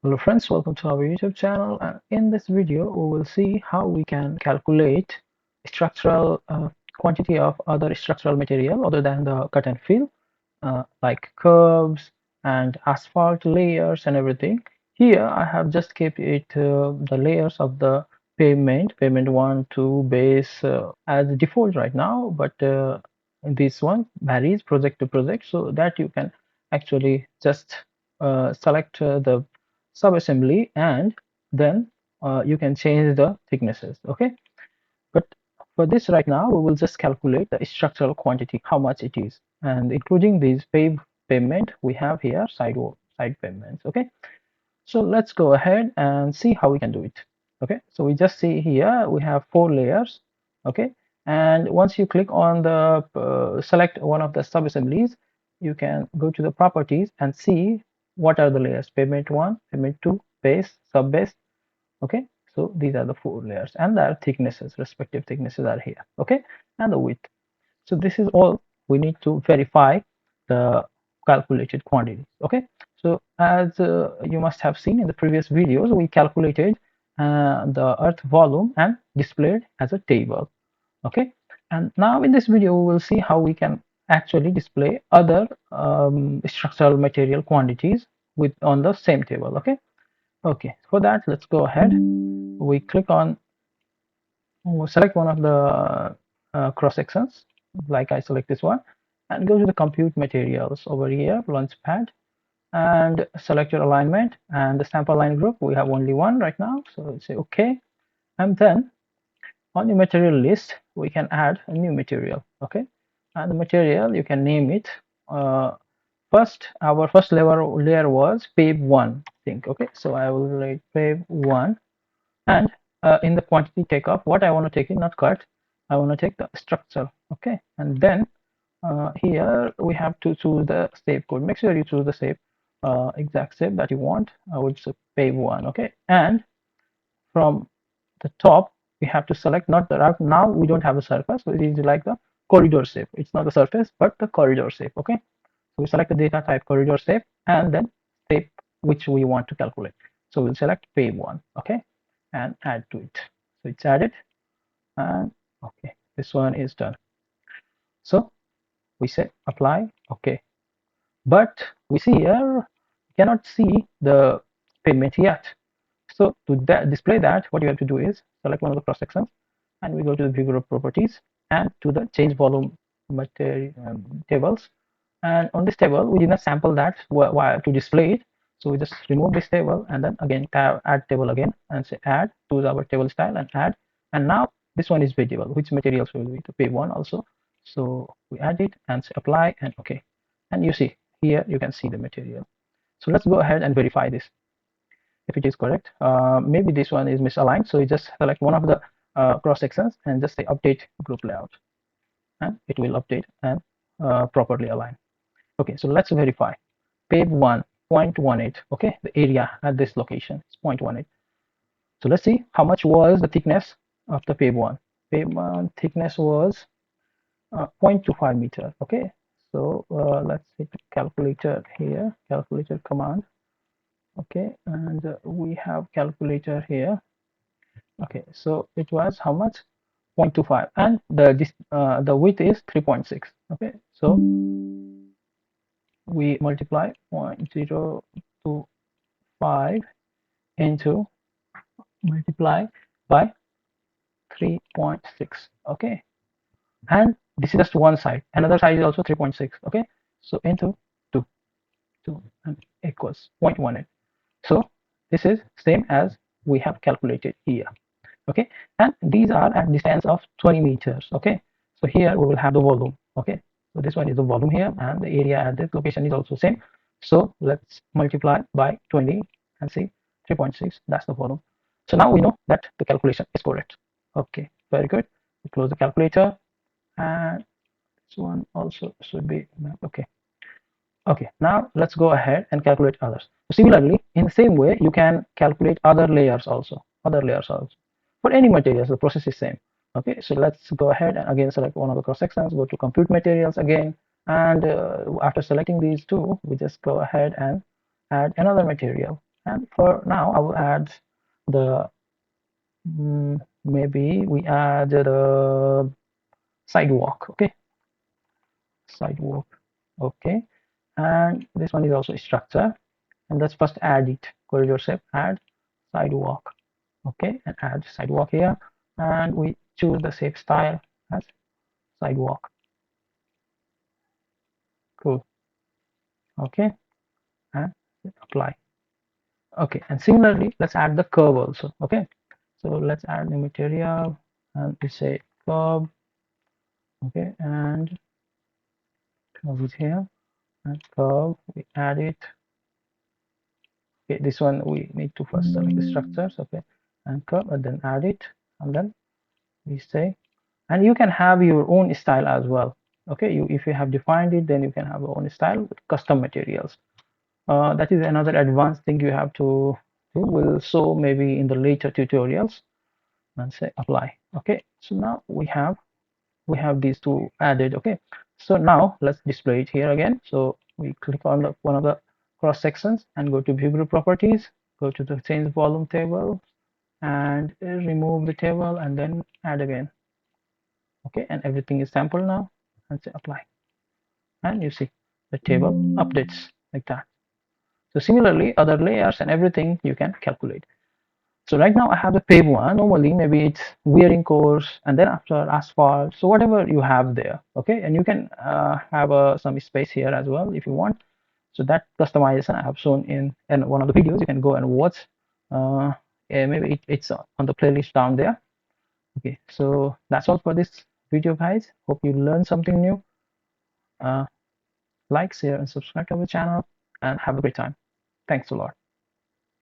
Hello friends, welcome to our YouTube channel, and in this video we will see how we can calculate structural quantity of other structural material other than the cut and fill, like curves and asphalt layers and everything. Here I have just kept it the layers of the pavement 1, 2, base as default right now, but this one varies project to project, so that you can actually just select the subassembly, and then you can change the thicknesses. Okay, but for this right now we will just calculate the structural quantity, how much it is, and including these pavement we have here, side pavements. Okay, so let's go ahead and see how we can do it. Okay, so we just see here we have 4 layers. Okay, and once you click on the select one of the sub-assemblies, you can go to the properties and see what are the layers: pavement 1, pavement 2, base, sub base. Okay, so these are the 4 layers, and their thicknesses, respective thicknesses are here. Okay, and the width. So this is all we need to verify the calculated quantities. Okay, so as you must have seen in the previous videos, we calculated the earth volume and displayed as a table. Okay, and now in this video we will see how we can actually display other structural material quantities with on the same table. Okay, okay, for that let's go ahead. We click on, we'll select one of the cross sections, like I select this one, and go to the compute materials over here, launchpad, and select your alignment and the sample line group. We have only one right now, so say okay, and then on the material list we can add a new material. Okay, and the material you can name it. First, our first layer was pave 1, I think. Okay, so I will write pave 1, and in the quantity takeoff, what I want to take in, not cut, I want to take the structure. Okay, and then here we have to choose the shape code. Make sure you choose the shape, exact shape that you want, which is pave 1. Okay, and from the top we have to select, not the right now we don't have a surface, so it is like the corridor shape. It's not the surface but the corridor shape. Okay, so we select the data type corridor shape, and then shape which we want to calculate. So we'll select pave 1. Okay, and add to it. So it's added, and okay, this one is done. So we say apply. Okay, but we see here we cannot see the pavement yet. So to display that, what you have to do is select one of the cross sections, and we go to the view group properties and to the change volume material tables. And on this table we did not sample that to display it, so we just remove this table and then again add table again and say add, choose our table style and add. And now this one is visible, which materials will be to pave 1 also. So we add it and say apply and okay, and you see here you can see the material. So let's go ahead and verify this if it is correct. Maybe this one is misaligned, so you just select one of the cross sections and just say update group layout, and it will update and properly align. Okay, so let's verify. Pave 1, 0.18. Okay, the area at this location is 0.18. So let's see how much was the thickness of the pave 1. Pave 1 thickness was 0.25 meter. Okay, so let's hit calculator here, calculator command. Okay, and we have calculator here. Okay, so it was how much? 0.25, and the width is 3.6. Okay, so we multiply 0.025 into multiply by 3.6. Okay, and this is just one side, another side is also 3.6. Okay, so into 2 and equals 0.18. So this is same as we have calculated here. Okay, and these are at distance of 20 meters. Okay, so here we will have the volume. Okay, so this one is the volume here, and the area at this location is also same. So let's multiply by 20 and see 3.6, that's the volume. So now we know that the calculation is correct. Okay, very good. We close the calculator, and this one also should be okay. Okay, now let's go ahead and calculate others. Similarly, in the same way, you can calculate other layers also. For any materials, the process is same. Okay, so let's go ahead and again select one of the cross sections, go to compute materials again, and after selecting these two, we just go ahead and add another material. And for now, I will add the maybe we add the sidewalk. Okay, sidewalk. Okay, and this one is also a structure. And let's first add it. Corridor shape, add sidewalk. Okay, and add sidewalk here. And we choose the shape style as sidewalk. Cool. Okay, and apply. Okay, and similarly, let's add the curve also. Okay, so let's add new material and we say curve. Okay, and curve is here and curve. We add it. Okay, this one we need to first select the structures. Okay, and curve, and then add it, and then we say, and you can have your own style as well. Okay, you if you have defined it, then you can have your own style with custom materials. That is another advanced thing you have to do. We'll show maybe in the later tutorials. And say apply. Okay, so now we have these two added. Okay, so now let's display it here again. So we click on one of the cross sections and go to view group properties, go to the change volume table and remove the table and then add again. Okay, and everything is sample now, and say apply, and you see the table updates like that. So similarly, other layers and everything you can calculate. So right now I have the pave one. Normally, maybe it's wearing course and then after asphalt. So whatever you have there, okay, and you can have some space here as well if you want. So that customization I have shown in one of the videos. You can go and watch. Yeah, maybe it's on the playlist down there. Okay, so that's all for this video, guys. Hope you learned something new. Uh, like, share, and subscribe to our channel, and have a great time. Thanks a lot.